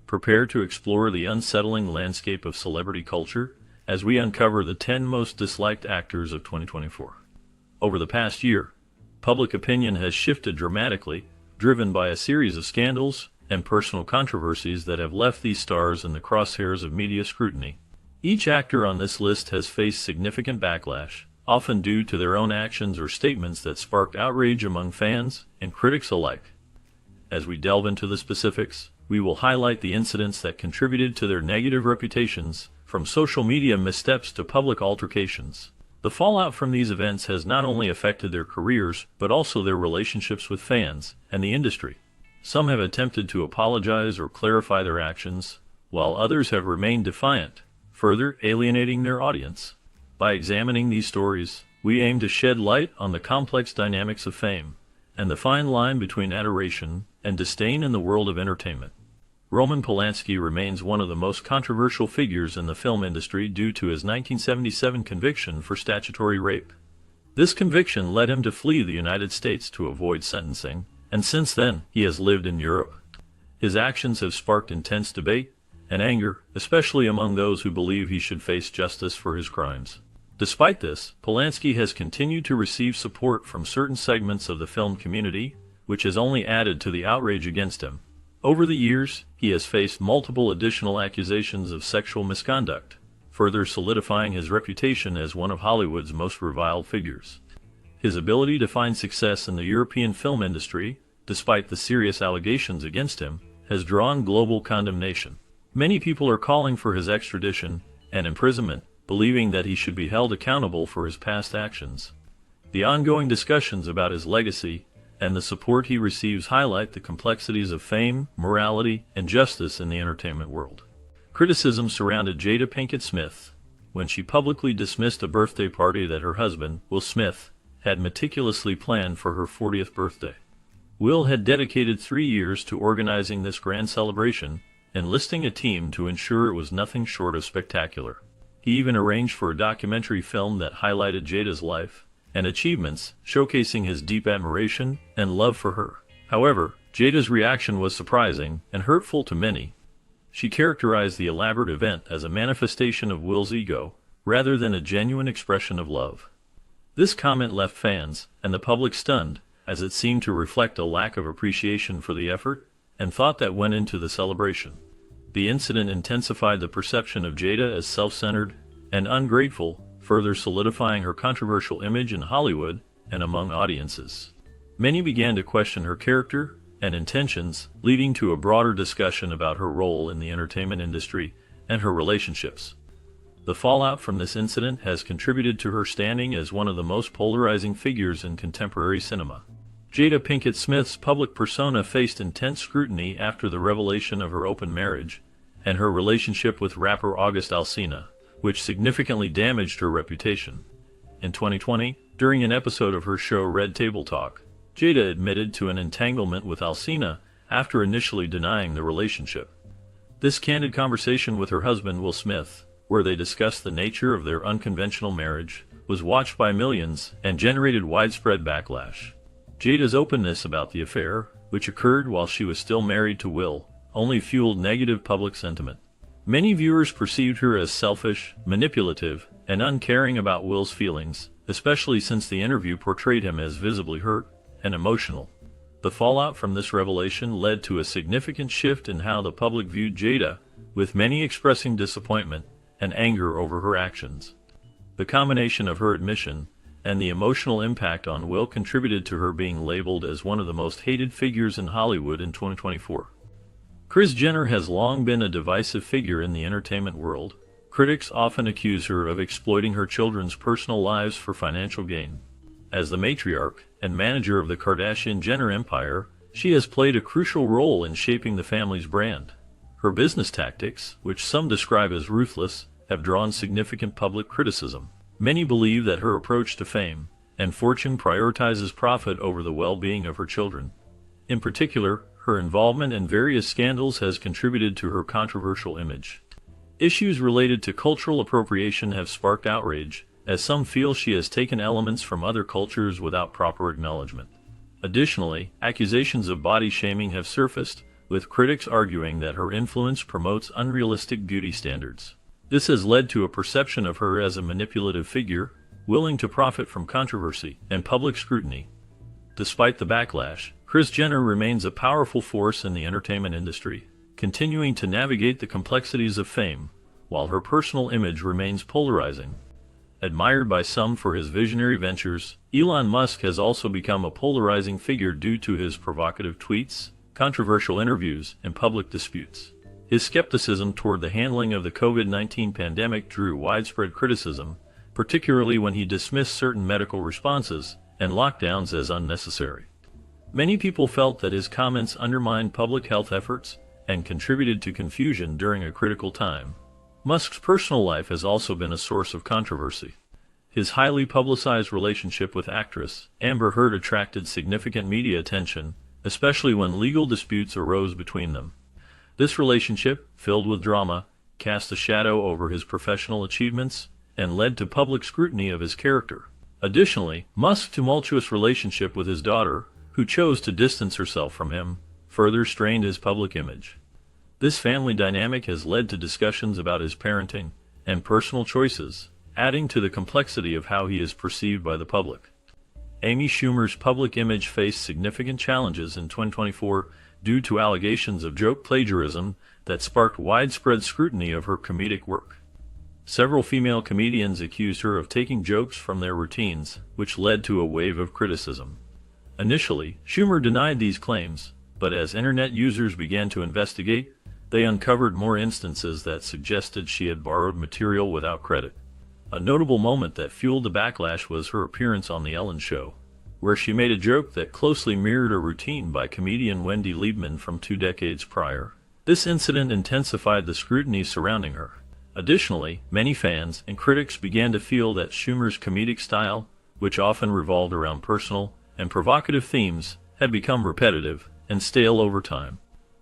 Prepare to explore the unsettling landscape of celebrity culture as we uncover the 10 most disliked actors of 2024. Over the past year, public opinion has shifted dramatically, driven by a series of scandals and personal controversies that have left these stars in the crosshairs of media scrutiny. Each actor on this list has faced significant backlash, often due to their own actions or statements that sparked outrage among fans and critics alike. As we delve into the specifics, we will highlight the incidents that contributed to their negative reputations, from social media missteps to public altercations. The fallout from these events has not only affected their careers, but also their relationships with fans and the industry. Some have attempted to apologize or clarify their actions, while others have remained defiant, further alienating their audience. By examining these stories, we aim to shed light on the complex dynamics of fame and the fine line between adoration and disdain in the world of entertainment. Roman Polanski remains one of the most controversial figures in the film industry due to his 1977 conviction for statutory rape. This conviction led him to flee the United States to avoid sentencing, and since then, he has lived in Europe. His actions have sparked intense debate and anger, especially among those who believe he should face justice for his crimes. Despite this, Polanski has continued to receive support from certain segments of the film community, which has only added to the outrage against him. Over the years, he has faced multiple additional accusations of sexual misconduct, further solidifying his reputation as one of Hollywood's most reviled figures. His ability to find success in the European film industry, despite the serious allegations against him, has drawn global condemnation. Many people are calling for his extradition and imprisonment, believing that he should be held accountable for his past actions. The ongoing discussions about his legacy and the support he receives highlight the complexities of fame, morality, and justice in the entertainment world. Criticism surrounded Jada Pinkett Smith when she publicly dismissed a birthday party that her husband, Will Smith, had meticulously planned for her 40th birthday. Will had dedicated 3 years to organizing this grand celebration, enlisting a team to ensure it was nothing short of spectacular. He even arranged for a documentary film that highlighted Jada's life and achievements, showcasing his deep admiration and love for her. However, Jada's reaction was surprising and hurtful to many. She characterized the elaborate event as a manifestation of Will's ego, rather than a genuine expression of love. This comment left fans and the public stunned, as it seemed to reflect a lack of appreciation for the effort and thought that went into the celebration. The incident intensified the perception of Jada as self-centered and ungrateful, further solidifying her controversial image in Hollywood and among audiences. Many began to question her character and intentions, leading to a broader discussion about her role in the entertainment industry and her relationships. The fallout from this incident has contributed to her standing as one of the most polarizing figures in contemporary cinema. Jada Pinkett Smith's public persona faced intense scrutiny after the revelation of her open marriage and her relationship with rapper August Alsina, which significantly damaged her reputation. In 2020, during an episode of her show Red Table Talk, Jada admitted to an entanglement with Alsina after initially denying the relationship. This candid conversation with her husband Will Smith, where they discussed the nature of their unconventional marriage, was watched by millions and generated widespread backlash. Jada's openness about the affair, which occurred while she was still married to Will, only fueled negative public sentiment. Many viewers perceived her as selfish, manipulative, and uncaring about Will's feelings, especially since the interview portrayed him as visibly hurt and emotional. The fallout from this revelation led to a significant shift in how the public viewed Jada, with many expressing disappointment and anger over her actions. The combination of her admission and the emotional impact on Will contributed to her being labeled as one of the most hated figures in Hollywood in 2024. Kris Jenner has long been a divisive figure in the entertainment world. Critics often accuse her of exploiting her children's personal lives for financial gain. As the matriarch and manager of the Kardashian-Jenner empire, she has played a crucial role in shaping the family's brand. Her business tactics, which some describe as ruthless, have drawn significant public criticism. Many believe that her approach to fame and fortune prioritizes profit over the well-being of her children. In particular, her involvement in various scandals has contributed to her controversial image. Issues related to cultural appropriation have sparked outrage, as some feel she has taken elements from other cultures without proper acknowledgement. Additionally, accusations of body shaming have surfaced, with critics arguing that her influence promotes unrealistic beauty standards. This has led to a perception of her as a manipulative figure, willing to profit from controversy and public scrutiny. Despite the backlash, Kris Jenner remains a powerful force in the entertainment industry, continuing to navigate the complexities of fame, while her personal image remains polarizing. Admired by some for his visionary ventures, Elon Musk has also become a polarizing figure due to his provocative tweets, controversial interviews, and public disputes. His skepticism toward the handling of the COVID-19 pandemic drew widespread criticism, particularly when he dismissed certain medical responses and lockdowns as unnecessary. Many people felt that his comments undermined public health efforts and contributed to confusion during a critical time. Musk's personal life has also been a source of controversy. His highly publicized relationship with actress Amber Heard attracted significant media attention, especially when legal disputes arose between them. This relationship, filled with drama, cast a shadow over his professional achievements and led to public scrutiny of his character. Additionally, Musk's tumultuous relationship with his daughter, who chose to distance herself from him, further strained his public image. This family dynamic has led to discussions about his parenting and personal choices, adding to the complexity of how he is perceived by the public. Amy Schumer's public image faced significant challenges in 2024 due to allegations of joke plagiarism that sparked widespread scrutiny of her comedic work. Several female comedians accused her of taking jokes from their routines, which led to a wave of criticism. Initially, Schumer denied these claims, but as internet users began to investigate, they uncovered more instances that suggested she had borrowed material without credit. A notable moment that fueled the backlash was her appearance on The Ellen Show, where she made a joke that closely mirrored a routine by comedian Wendy Liebman from 2 decades prior. This incident intensified the scrutiny surrounding her. Additionally, many fans and critics began to feel that Schumer's comedic style, which often revolved around personal and provocative themes, had become repetitive and stale over time.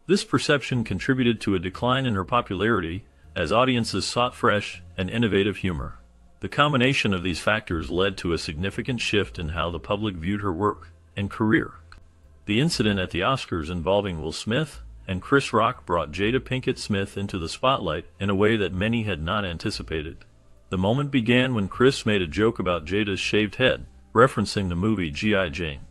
This perception contributed to a decline in her popularity as audiences sought fresh and innovative humor. The combination of these factors led to a significant shift in how the public viewed her work and career. The incident at the Oscars involving Will Smith and Chris Rock brought Jada Pinkett Smith into the spotlight in a way that many had not anticipated. The moment began when Chris made a joke about Jada's shaved head, referencing the movie G.I. Jane.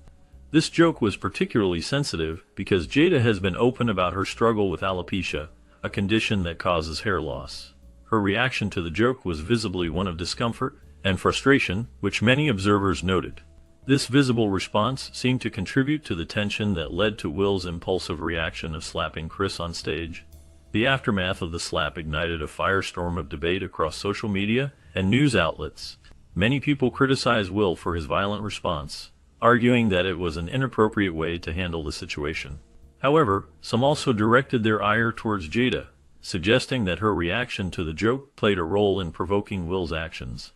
This joke was particularly sensitive because Jada has been open about her struggle with alopecia, a condition that causes hair loss. Her reaction to the joke was visibly one of discomfort and frustration, which many observers noted. This visible response seemed to contribute to the tension that led to Will's impulsive reaction of slapping Chris on stage. The aftermath of the slap ignited a firestorm of debate across social media and news outlets. Many people criticized Will for his violent response, arguing that it was an inappropriate way to handle the situation. However, some also directed their ire towards Jada, suggesting that her reaction to the joke played a role in provoking Will's actions.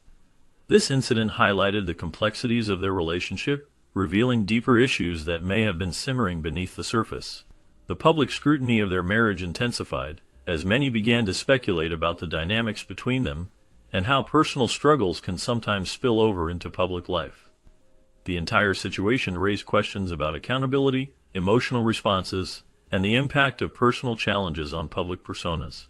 This incident highlighted the complexities of their relationship, revealing deeper issues that may have been simmering beneath the surface. The public scrutiny of their marriage intensified, as many began to speculate about the dynamics between them and how personal struggles can sometimes spill over into public life. The entire situation raised questions about accountability, emotional responses, and the impact of personal challenges on public personas.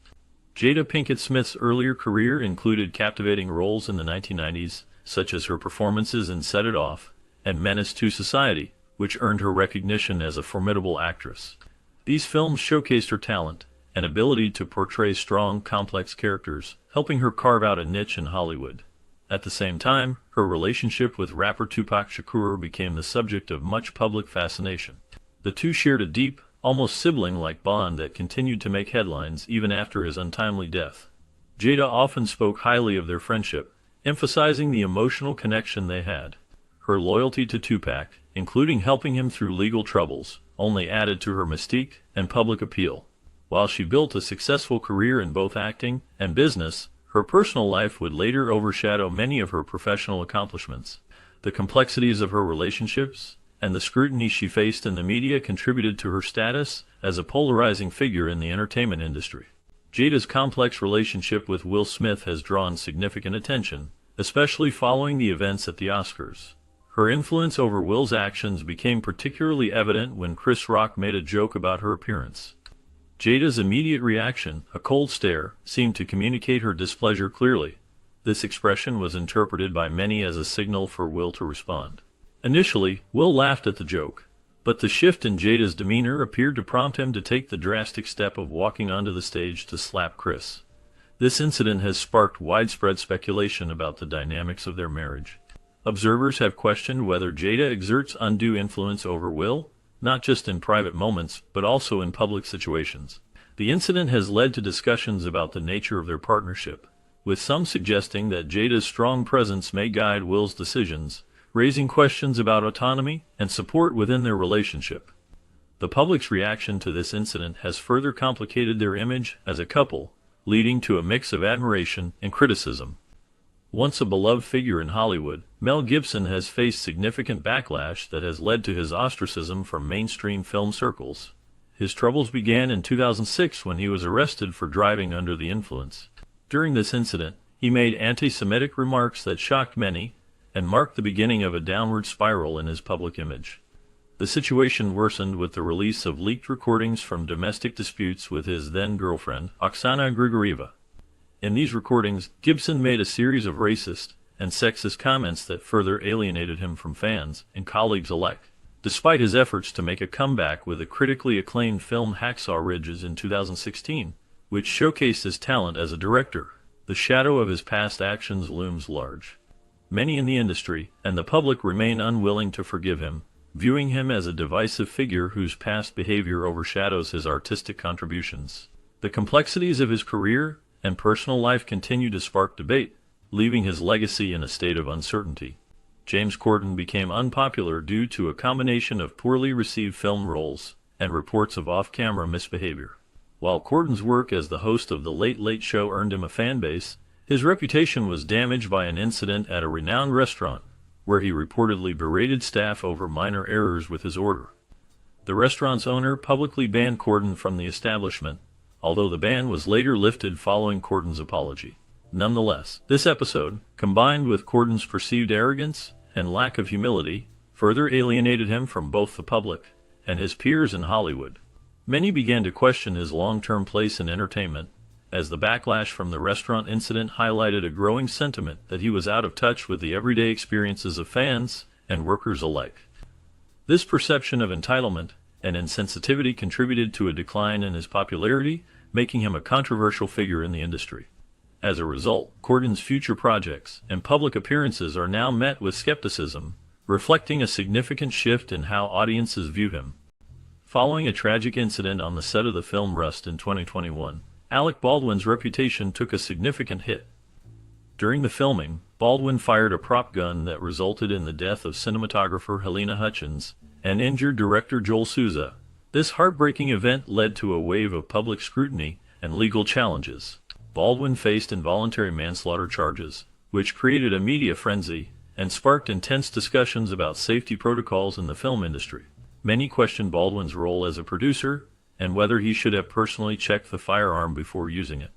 Jada Pinkett Smith's earlier career included captivating roles in the 1990s, such as her performances in Set It Off and Menace to Society, which earned her recognition as a formidable actress. These films showcased her talent and ability to portray strong, complex characters, helping her carve out a niche in Hollywood. At the same time, her relationship with rapper Tupac Shakur became the subject of much public fascination. The two shared a deep, almost sibling-like bond that continued to make headlines even after his untimely death. Jada often spoke highly of their friendship, emphasizing the emotional connection they had. Her loyalty to Tupac, including helping him through legal troubles, only added to her mystique and public appeal. While she built a successful career in both acting and business, her personal life would later overshadow many of her professional accomplishments. The complexities of her relationships and the scrutiny she faced in the media contributed to her status as a polarizing figure in the entertainment industry. Jada's complex relationship with Will Smith has drawn significant attention, especially following the events at the Oscars. Her influence over Will's actions became particularly evident when Chris Rock made a joke about her appearance. Jada's immediate reaction, a cold stare, seemed to communicate her displeasure clearly. This expression was interpreted by many as a signal for Will to respond. Initially, Will laughed at the joke, but the shift in Jada's demeanor appeared to prompt him to take the drastic step of walking onto the stage to slap Chris. This incident has sparked widespread speculation about the dynamics of their marriage. Observers have questioned whether Jada exerts undue influence over Will, not just in private moments, but also in public situations. The incident has led to discussions about the nature of their partnership, with some suggesting that Jada's strong presence may guide Will's decisions, raising questions about autonomy and support within their relationship. The public's reaction to this incident has further complicated their image as a couple, leading to a mix of admiration and criticism. Once a beloved figure in Hollywood, Mel Gibson has faced significant backlash that has led to his ostracism from mainstream film circles. His troubles began in 2006 when he was arrested for driving under the influence. During this incident, he made anti-Semitic remarks that shocked many and marked the beginning of a downward spiral in his public image. The situation worsened with the release of leaked recordings from domestic disputes with his then-girlfriend, Oksana Grigorieva. In these recordings, Gibson made a series of racist and sexist comments that further alienated him from fans and colleagues alike. Despite his efforts to make a comeback with the critically acclaimed film Hacksaw Ridge in 2016, which showcased his talent as a director, the shadow of his past actions looms large. Many in the industry and the public remain unwilling to forgive him, viewing him as a divisive figure whose past behavior overshadows his artistic contributions. The complexities of his career and personal life continue to spark debate, leaving his legacy in a state of uncertainty. James Corden became unpopular due to a combination of poorly received film roles and reports of off-camera misbehavior. While Corden's work as the host of The Late Late Show earned him a fan base, his reputation was damaged by an incident at a renowned restaurant, where he reportedly berated staff over minor errors with his order. The restaurant's owner publicly banned Corden from the establishment, although the ban was later lifted following Corden's apology. Nonetheless, this episode, combined with Corden's perceived arrogance and lack of humility, further alienated him from both the public and his peers in Hollywood. Many began to question his long-term place in entertainment, as the backlash from the restaurant incident highlighted a growing sentiment that he was out of touch with the everyday experiences of fans and workers alike. This perception of entitlement and insensitivity contributed to a decline in his popularity, making him a controversial figure in the industry. As a result, Corden's future projects and public appearances are now met with skepticism, reflecting a significant shift in how audiences view him. Following a tragic incident on the set of the film Rust in 2021, Alec Baldwin's reputation took a significant hit. During the filming, Baldwin fired a prop gun that resulted in the death of cinematographer Helena Hutchins and injured director Joel Souza. This heartbreaking event led to a wave of public scrutiny and legal challenges. Baldwin faced involuntary manslaughter charges, which created a media frenzy and sparked intense discussions about safety protocols in the film industry. Many questioned Baldwin's role as a producer and whether he should have personally checked the firearm before using it.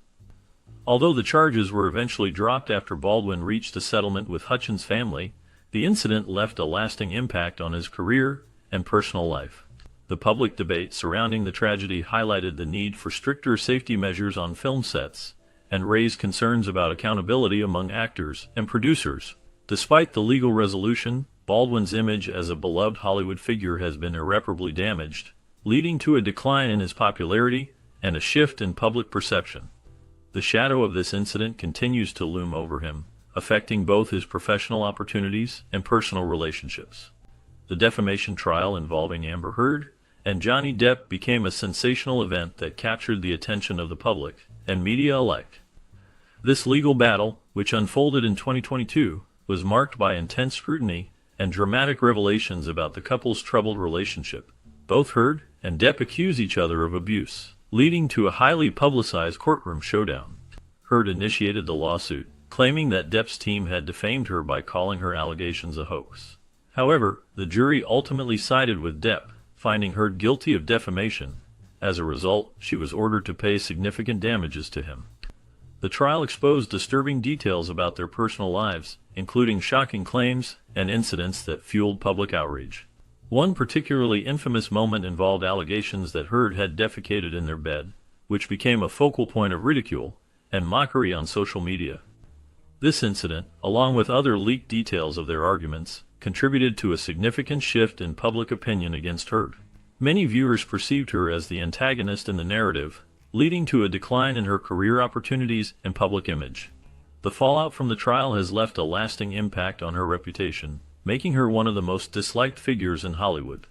Although the charges were eventually dropped after Baldwin reached a settlement with Hutchins' family, the incident left a lasting impact on his career and personal life. The public debate surrounding the tragedy highlighted the need for stricter safety measures on film sets and raised concerns about accountability among actors and producers. Despite the legal resolution, Baldwin's image as a beloved Hollywood figure has been irreparably damaged, leading to a decline in his popularity and a shift in public perception. The shadow of this incident continues to loom over him, affecting both his professional opportunities and personal relationships. The defamation trial involving Amber Heard and Johnny Depp became a sensational event that captured the attention of the public and media alike. This legal battle, which unfolded in 2022, was marked by intense scrutiny and dramatic revelations about the couple's troubled relationship. Both Heard and Depp accuse each other of abuse, leading to a highly publicized courtroom showdown. Heard initiated the lawsuit, claiming that Depp's team had defamed her by calling her allegations a hoax. However, the jury ultimately sided with Depp, finding Heard guilty of defamation. As a result, she was ordered to pay significant damages to him. The trial exposed disturbing details about their personal lives, including shocking claims and incidents that fueled public outrage. One particularly infamous moment involved allegations that Heard had defecated in their bed, which became a focal point of ridicule and mockery on social media. This incident, along with other leaked details of their arguments, contributed to a significant shift in public opinion against Heard. Many viewers perceived her as the antagonist in the narrative, leading to a decline in her career opportunities and public image. The fallout from the trial has left a lasting impact on her reputation, making her one of the most disliked figures in Hollywood.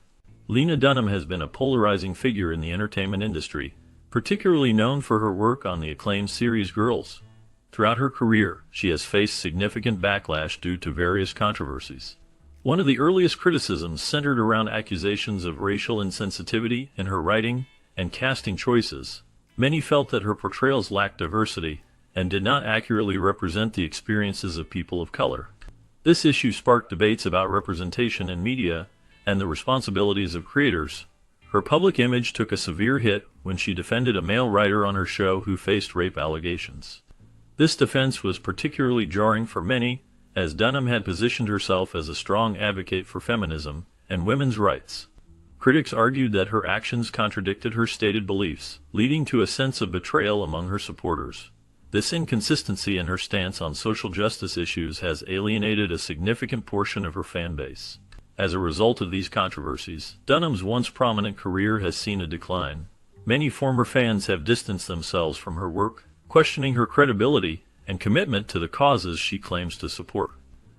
Lena Dunham has been a polarizing figure in the entertainment industry, particularly known for her work on the acclaimed series Girls. Throughout her career, she has faced significant backlash due to various controversies. One of the earliest criticisms centered around accusations of racial insensitivity in her writing and casting choices. Many felt that her portrayals lacked diversity and did not accurately represent the experiences of people of color. This issue sparked debates about representation in media and the responsibilities of creators. Her public image took a severe hit when she defended a male writer on her show who faced rape allegations. This defense was particularly jarring for many, as Dunham had positioned herself as a strong advocate for feminism and women's rights. Critics argued that her actions contradicted her stated beliefs, leading to a sense of betrayal among her supporters. This inconsistency in her stance on social justice issues has alienated a significant portion of her fan base. As a result of these controversies, Dunham's once prominent career has seen a decline. Many former fans have distanced themselves from her work, questioning her credibility and commitment to the causes she claims to support.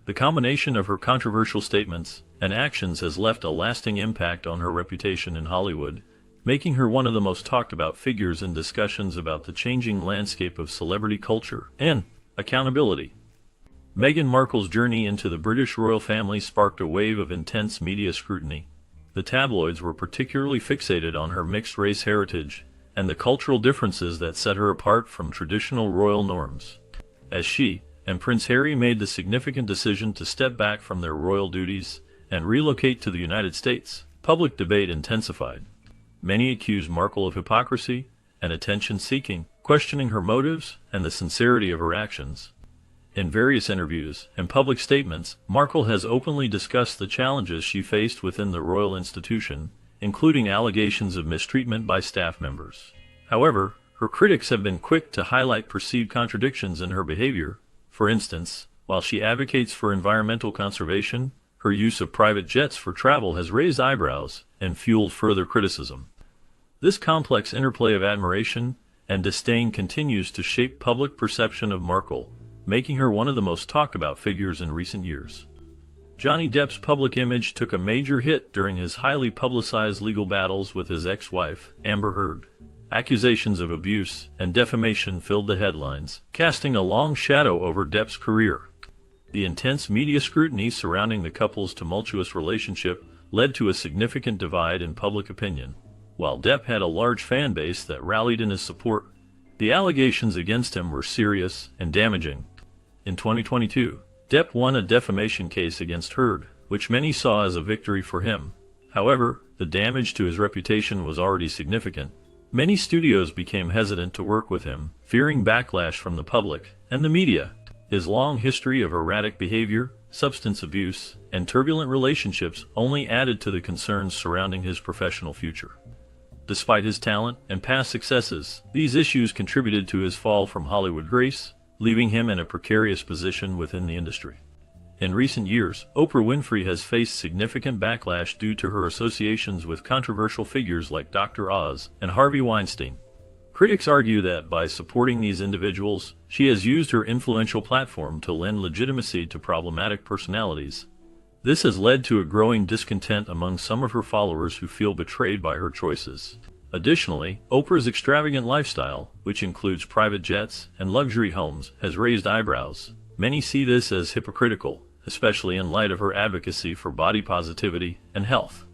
The combination of her controversial statements and actions has left a lasting impact on her reputation in Hollywood, making her one of the most talked about figures in discussions about the changing landscape of celebrity culture and accountability. Meghan Markle's journey into the British royal family sparked a wave of intense media scrutiny. The tabloids were particularly fixated on her mixed-race heritage and the cultural differences that set her apart from traditional royal norms. As she and Prince Harry made the significant decision to step back from their royal duties and relocate to the United States, public debate intensified. Many accused Markle of hypocrisy and attention-seeking, questioning her motives and the sincerity of her actions. In various interviews and public statements, Markle has openly discussed the challenges she faced within the royal institution, including allegations of mistreatment by staff members. However, her critics have been quick to highlight perceived contradictions in her behavior. For instance, while she advocates for environmental conservation, her use of private jets for travel has raised eyebrows and fueled further criticism. This complex interplay of admiration and disdain continues to shape public perception of Markle, making her one of the most talked about figures in recent years. Johnny Depp's public image took a major hit during his highly publicized legal battles with his ex-wife, Amber Heard. Accusations of abuse and defamation filled the headlines, casting a long shadow over Depp's career. The intense media scrutiny surrounding the couple's tumultuous relationship led to a significant divide in public opinion. While Depp had a large fan base that rallied in his support, the allegations against him were serious and damaging. In 2022, Depp won a defamation case against Heard, which many saw as a victory for him. However, the damage to his reputation was already significant. Many studios became hesitant to work with him, fearing backlash from the public and the media. His long history of erratic behavior, substance abuse, and turbulent relationships only added to the concerns surrounding his professional future. Despite his talent and past successes, these issues contributed to his fall from Hollywood grace, leaving him in a precarious position within the industry. In recent years, Oprah Winfrey has faced significant backlash due to her associations with controversial figures like Dr. Oz and Harvey Weinstein. Critics argue that by supporting these individuals, she has used her influential platform to lend legitimacy to problematic personalities. This has led to a growing discontent among some of her followers who feel betrayed by her choices. Additionally, Oprah's extravagant lifestyle, which includes private jets and luxury homes, has raised eyebrows. Many see this as hypocritical, especially in light of her advocacy for body positivity and health.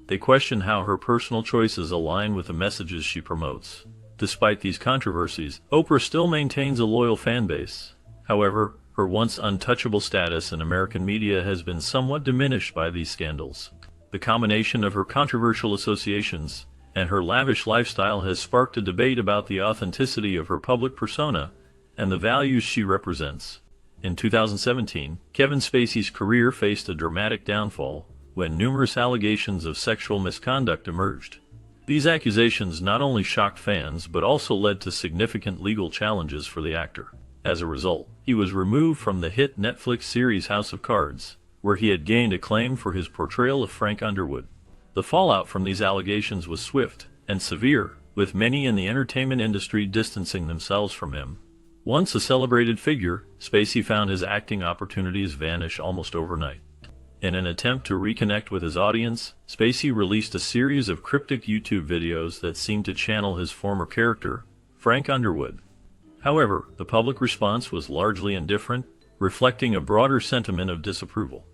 They question how her personal choices align with the messages she promotes. Despite these controversies, Oprah still maintains a loyal fan base. However, her once untouchable status in American media has been somewhat diminished by these scandals. The combination of her controversial associations and her lavish lifestyle has sparked a debate about the authenticity of her public persona and the values she represents. In 2017, Kevin Spacey's career faced a dramatic downfall, when numerous allegations of sexual misconduct emerged. These accusations not only shocked fans but also led to significant legal challenges for the actor. As a result, he was removed from the hit Netflix series House of Cards, where he had gained acclaim for his portrayal of Frank Underwood. The fallout from these allegations was swift and severe, with many in the entertainment industry distancing themselves from him. Once a celebrated figure, Spacey found his acting opportunities vanish almost overnight. In an attempt to reconnect with his audience, Spacey released a series of cryptic YouTube videos that seemed to channel his former character, Frank Underwood. However, the public response was largely indifferent, reflecting a broader sentiment of disapproval.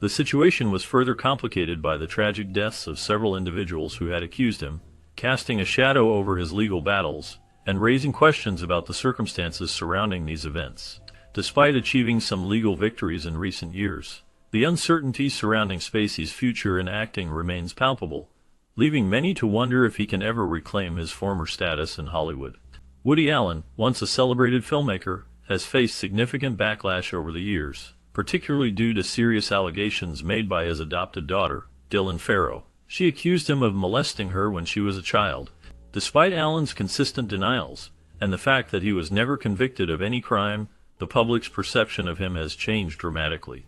The situation was further complicated by the tragic deaths of several individuals who had accused him, casting a shadow over his legal battles and raising questions about the circumstances surrounding these events. Despite achieving some legal victories in recent years, the uncertainty surrounding Spacey's future in acting remains palpable, leaving many to wonder if he can ever reclaim his former status in Hollywood. Woody Allen, once a celebrated filmmaker, has faced significant backlash over the years, particularly due to serious allegations made by his adopted daughter, Dylan Farrow. She accused him of molesting her when she was a child. Despite Allen's consistent denials, and the fact that he was never convicted of any crime, the public's perception of him has changed dramatically.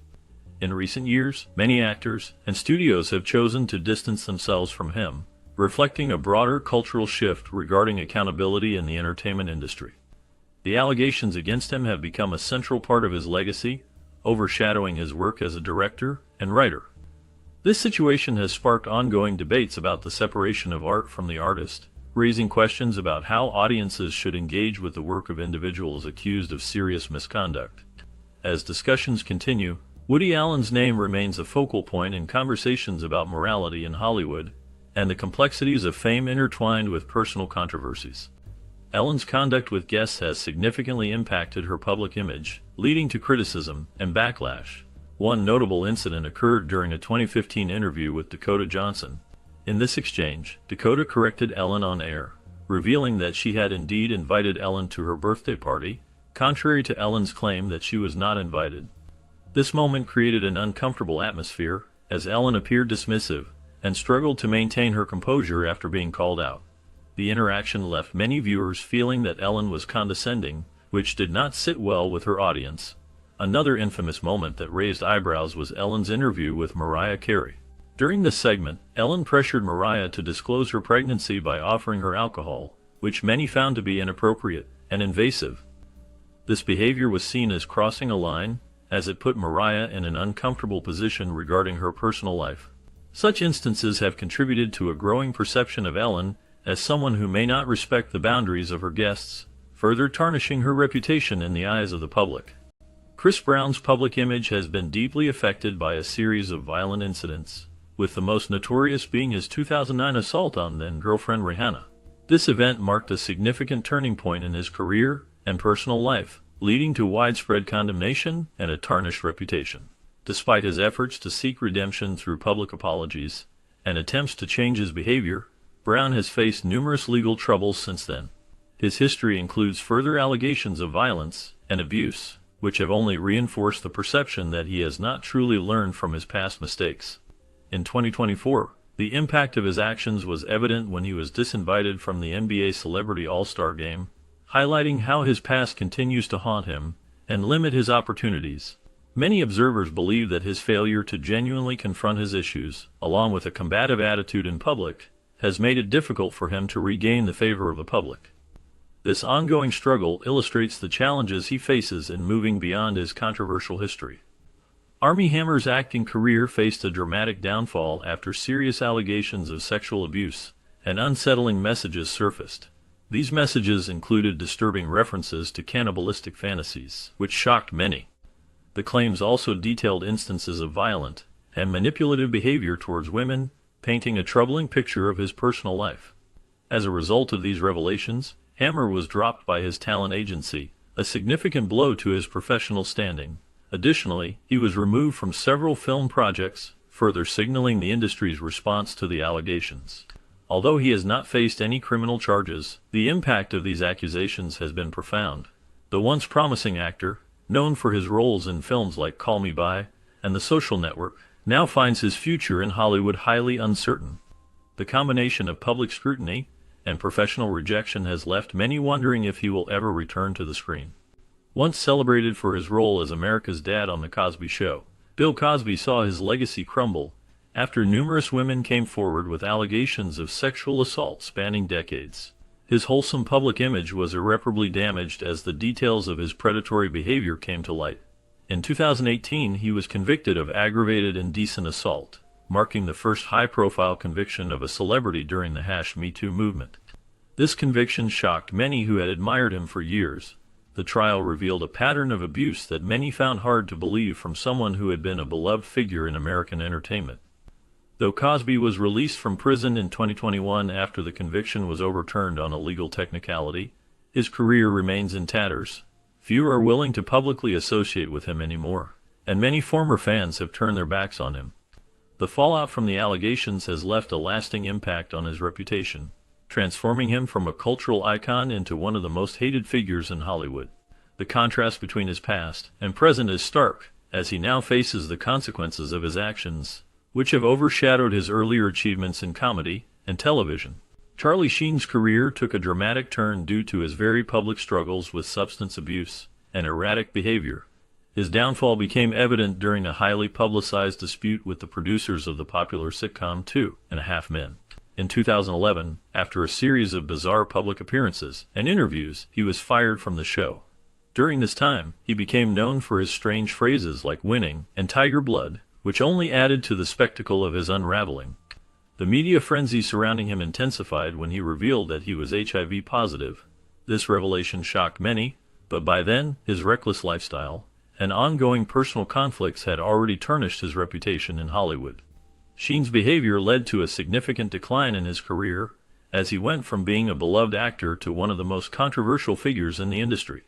In recent years, many actors and studios have chosen to distance themselves from him, reflecting a broader cultural shift regarding accountability in the entertainment industry. The allegations against him have become a central part of his legacy, overshadowing his work as a director and writer. This situation has sparked ongoing debates about the separation of art from the artist, raising questions about how audiences should engage with the work of individuals accused of serious misconduct. As discussions continue, Woody Allen's name remains a focal point in conversations about morality in Hollywood and the complexities of fame intertwined with personal controversies. Allen's conduct with guests has significantly impacted her public image, leading to criticism and backlash. One notable incident occurred during a 2015 interview with Dakota Johnson. In this exchange, Dakota corrected Ellen on air, revealing that she had indeed invited Ellen to her birthday party, contrary to Ellen's claim that she was not invited. This moment created an uncomfortable atmosphere, as Ellen appeared dismissive and struggled to maintain her composure after being called out. The interaction left many viewers feeling that Ellen was condescending, which did not sit well with her audience. Another infamous moment that raised eyebrows was Ellen's interview with Mariah Carey. During this segment, Ellen pressured Mariah to disclose her pregnancy by offering her alcohol, which many found to be inappropriate and invasive. This behavior was seen as crossing a line, as it put Mariah in an uncomfortable position regarding her personal life. Such instances have contributed to a growing perception of Ellen as someone who may not respect the boundaries of her guests, further tarnishing her reputation in the eyes of the public. Chris Brown's public image has been deeply affected by a series of violent incidents, with the most notorious being his 2009 assault on then-girlfriend Rihanna. This event marked a significant turning point in his career and personal life, leading to widespread condemnation and a tarnished reputation. Despite his efforts to seek redemption through public apologies and attempts to change his behavior, Brown has faced numerous legal troubles since then. His history includes further allegations of violence and abuse, which have only reinforced the perception that he has not truly learned from his past mistakes. In 2024, the impact of his actions was evident when he was disinvited from the NBA Celebrity All-Star Game, highlighting how his past continues to haunt him and limit his opportunities. Many observers believe that his failure to genuinely confront his issues, along with a combative attitude in public, has made it difficult for him to regain the favor of the public. This ongoing struggle illustrates the challenges he faces in moving beyond his controversial history. Armie Hammer's acting career faced a dramatic downfall after serious allegations of sexual abuse and unsettling messages surfaced. These messages included disturbing references to cannibalistic fantasies, which shocked many. The claims also detailed instances of violent and manipulative behavior towards women, painting a troubling picture of his personal life. As a result of these revelations, Hammer was dropped by his talent agency, a significant blow to his professional standing. Additionally, he was removed from several film projects, further signaling the industry's response to the allegations. Although he has not faced any criminal charges, the impact of these accusations has been profound. The once promising actor, known for his roles in films like Call Me By and The Social Network, now finds his future in Hollywood highly uncertain. The combination of public scrutiny and professional rejection has left many wondering if he will ever return to the screen. Once celebrated for his role as America's dad on The Cosby Show, Bill Cosby saw his legacy crumble after numerous women came forward with allegations of sexual assault spanning decades. His wholesome public image was irreparably damaged as the details of his predatory behavior came to light. In 2018, he was convicted of aggravated indecent assault, marking the first high-profile conviction of a celebrity during the #Me Too movement. This conviction shocked many who had admired him for years. The trial revealed a pattern of abuse that many found hard to believe from someone who had been a beloved figure in American entertainment. Though Cosby was released from prison in 2021 after the conviction was overturned on a legal technicality, his career remains in tatters. Few are willing to publicly associate with him anymore, and many former fans have turned their backs on him. The fallout from the allegations has left a lasting impact on his reputation, transforming him from a cultural icon into one of the most hated figures in Hollywood. The contrast between his past and present is stark, as he now faces the consequences of his actions, which have overshadowed his earlier achievements in comedy and television. Charlie Sheen's career took a dramatic turn due to his very public struggles with substance abuse and erratic behavior. His downfall became evident during a highly publicized dispute with the producers of the popular sitcom 2.5 Men. In 2011, after a series of bizarre public appearances and interviews, he was fired from the show. During this time, he became known for his strange phrases like winning and tiger blood, which only added to the spectacle of his unraveling. The media frenzy surrounding him intensified when he revealed that he was HIV positive. This revelation shocked many, but by then, his reckless lifestyle and ongoing personal conflicts had already tarnished his reputation in Hollywood. Sheen's behavior led to a significant decline in his career, as he went from being a beloved actor to one of the most controversial figures in the industry.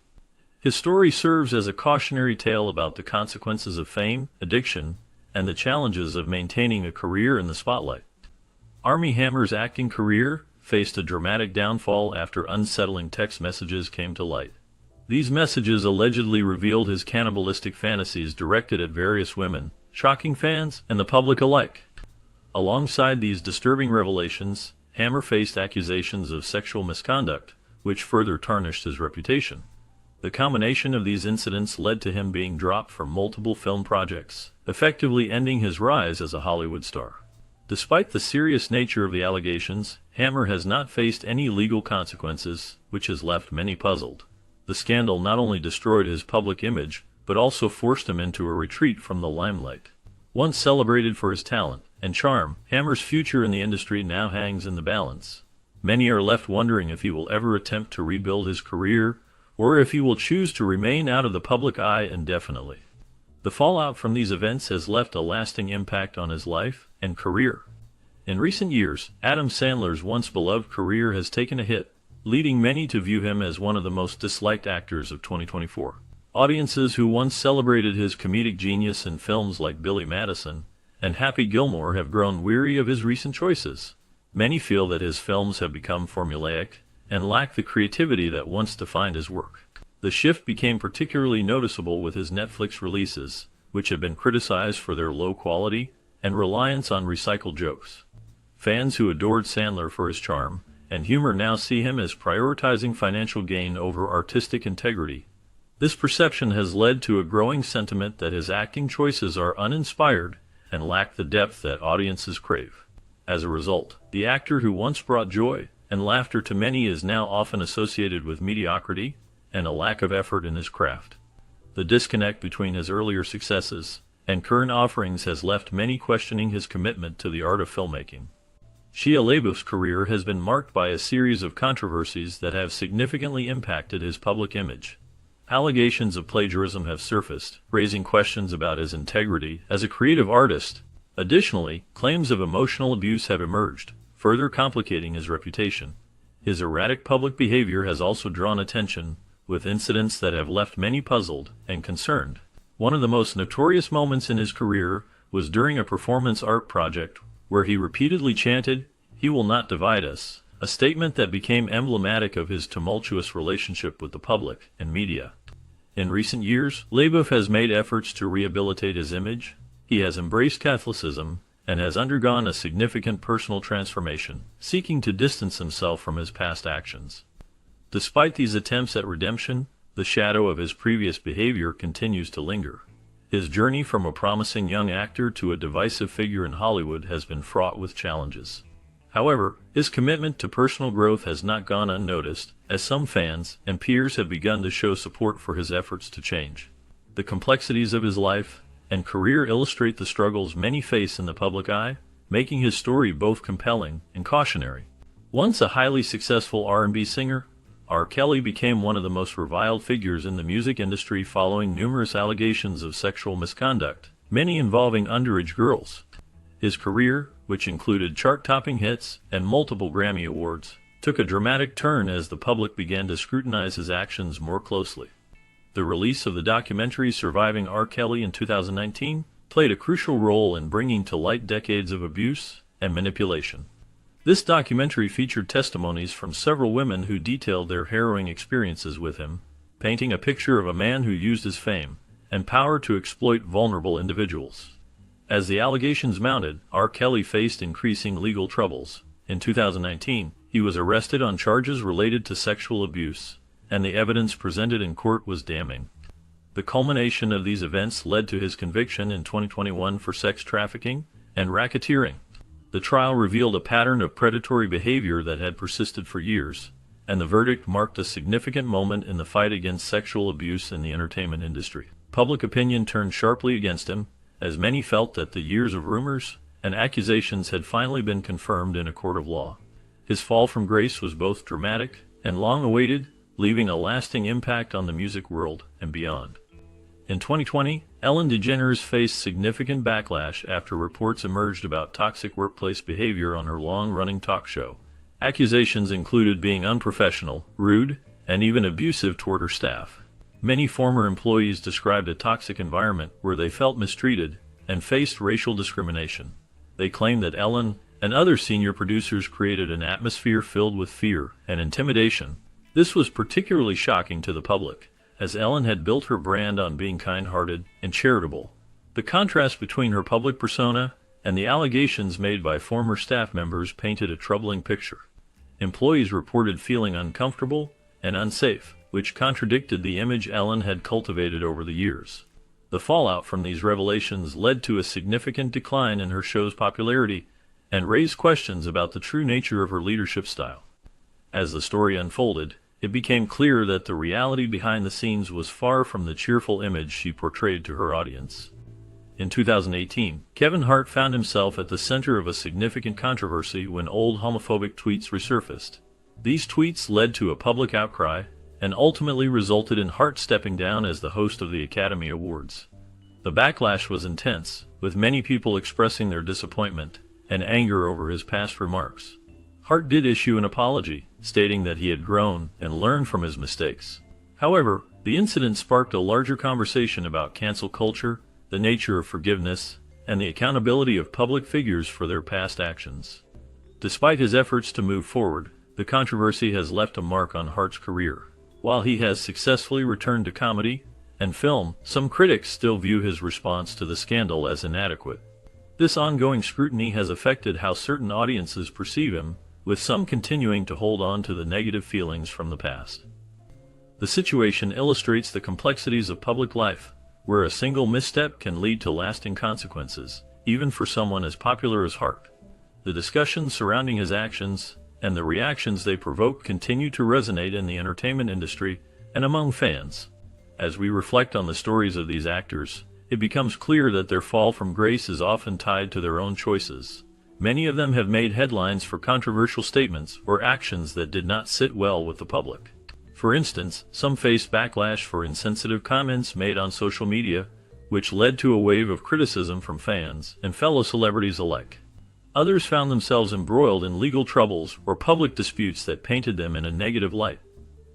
His story serves as a cautionary tale about the consequences of fame, addiction, and the challenges of maintaining a career in the spotlight. Armie Hammer's acting career faced a dramatic downfall after unsettling text messages came to light. These messages allegedly revealed his cannibalistic fantasies directed at various women, shocking fans and the public alike. Alongside these disturbing revelations, Hammer faced accusations of sexual misconduct, which further tarnished his reputation. The combination of these incidents led to him being dropped from multiple film projects, effectively ending his rise as a Hollywood star. Despite the serious nature of the allegations, Hammer has not faced any legal consequences, which has left many puzzled. The scandal not only destroyed his public image, but also forced him into a retreat from the limelight. Once celebrated for his talent and charm, Hammer's future in the industry now hangs in the balance. Many are left wondering if he will ever attempt to rebuild his career, or if he will choose to remain out of the public eye indefinitely. The fallout from these events has left a lasting impact on his life and career. In recent years, Adam Sandler's once beloved career has taken a hit, leading many to view him as one of the most disliked actors of 2024. Audiences who once celebrated his comedic genius in films like Billy Madison and Happy Gilmore have grown weary of his recent choices. Many feel that his films have become formulaic and lack the creativity that once defined his work. The shift became particularly noticeable with his Netflix releases, which have been criticized for their low quality and reliance on recycled jokes. Fans who adored Sandler for his charm and humor now see him as prioritizing financial gain over artistic integrity. This perception has led to a growing sentiment that his acting choices are uninspired and lack the depth that audiences crave. As a result, the actor who once brought joy and laughter to many is now often associated with mediocrity and a lack of effort in his craft. The disconnect between his earlier successes and current offerings has left many questioning his commitment to the art of filmmaking. Shia LaBeouf's career has been marked by a series of controversies that have significantly impacted his public image. Allegations of plagiarism have surfaced, raising questions about his integrity as a creative artist. Additionally, claims of emotional abuse have emerged, further complicating his reputation. His erratic public behavior has also drawn attention, with incidents that have left many puzzled and concerned. One of the most notorious moments in his career was during a performance art project where he repeatedly chanted, "He will not divide us," a statement that became emblematic of his tumultuous relationship with the public and media. In recent years, LaBeouf has made efforts to rehabilitate his image, He has embraced Catholicism and has undergone a significant personal transformation, seeking to distance himself from his past actions. Despite these attempts at redemption, the shadow of his previous behavior continues to linger. His journey from a promising young actor to a divisive figure in Hollywood has been fraught with challenges. However, his commitment to personal growth has not gone unnoticed, as some fans and peers have begun to show support for his efforts to change. The complexities of his life and career illustrate the struggles many face in the public eye, making his story both compelling and cautionary. Once a highly successful R&B singer, R. Kelly became one of the most reviled figures in the music industry following numerous allegations of sexual misconduct, many involving underage girls. His career, which included chart-topping hits and multiple Grammy Awards, took a dramatic turn as the public began to scrutinize his actions more closely. The release of the documentary Surviving R. Kelly in 2019 played a crucial role in bringing to light decades of abuse and manipulation. This documentary featured testimonies from several women who detailed their harrowing experiences with him, painting a picture of a man who used his fame and power to exploit vulnerable individuals. As the allegations mounted, R. Kelly faced increasing legal troubles. In 2019, he was arrested on charges related to sexual abuse, and the evidence presented in court was damning. The culmination of these events led to his conviction in 2021 for sex trafficking and racketeering. The trial revealed a pattern of predatory behavior that had persisted for years, and the verdict marked a significant moment in the fight against sexual abuse in the entertainment industry. Public opinion turned sharply against him, as many felt that the years of rumors and accusations had finally been confirmed in a court of law. His fall from grace was both dramatic and long-awaited, leaving a lasting impact on the music world and beyond. In 2020, Ellen DeGeneres faced significant backlash after reports emerged about toxic workplace behavior on her long-running talk show. Accusations included being unprofessional, rude, and even abusive toward her staff. Many former employees described a toxic environment where they felt mistreated and faced racial discrimination. They claimed that Ellen and other senior producers created an atmosphere filled with fear and intimidation. This was particularly shocking to the public, as Ellen had built her brand on being kind-hearted and charitable. The contrast between her public persona and the allegations made by former staff members painted a troubling picture. Employees reported feeling uncomfortable and unsafe, which contradicted the image Ellen had cultivated over the years. The fallout from these revelations led to a significant decline in her show's popularity and raised questions about the true nature of her leadership style. As the story unfolded, it became clear that the reality behind the scenes was far from the cheerful image she portrayed to her audience. In 2018, Kevin Hart found himself at the center of a significant controversy when old homophobic tweets resurfaced. These tweets led to a public outcry and ultimately resulted in Hart stepping down as the host of the Academy Awards. The backlash was intense, with many people expressing their disappointment and anger over his past remarks. Hart did issue an apology, stating that he had grown and learned from his mistakes. However, the incident sparked a larger conversation about cancel culture, the nature of forgiveness, and the accountability of public figures for their past actions. Despite his efforts to move forward, the controversy has left a mark on Hart's career. While he has successfully returned to comedy and film, some critics still view his response to the scandal as inadequate. This ongoing scrutiny has affected how certain audiences perceive him, with some continuing to hold on to the negative feelings from the past. The situation illustrates the complexities of public life, where a single misstep can lead to lasting consequences, even for someone as popular as Hart. The discussions surrounding his actions and the reactions they provoke continue to resonate in the entertainment industry and among fans. As we reflect on the stories of these actors, it becomes clear that their fall from grace is often tied to their own choices. Many of them have made headlines for controversial statements or actions that did not sit well with the public. For instance, some faced backlash for insensitive comments made on social media, which led to a wave of criticism from fans and fellow celebrities alike. Others found themselves embroiled in legal troubles or public disputes that painted them in a negative light.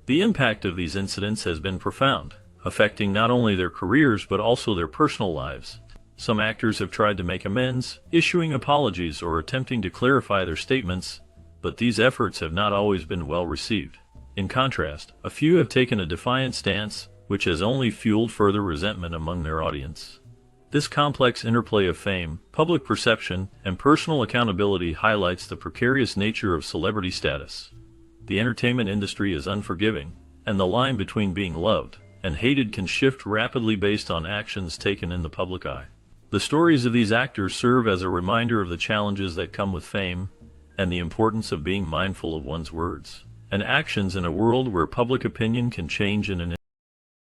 The impact of these incidents has been profound, affecting not only their careers but also their personal lives. Some actors have tried to make amends, issuing apologies or attempting to clarify their statements, but these efforts have not always been well received. In contrast, a few have taken a defiant stance, which has only fueled further resentment among their audience. This complex interplay of fame, public perception, and personal accountability highlights the precarious nature of celebrity status. The entertainment industry is unforgiving, and the line between being loved and hated can shift rapidly based on actions taken in the public eye. The stories of these actors serve as a reminder of the challenges that come with fame and the importance of being mindful of one's words and actions in a world where public opinion can change in an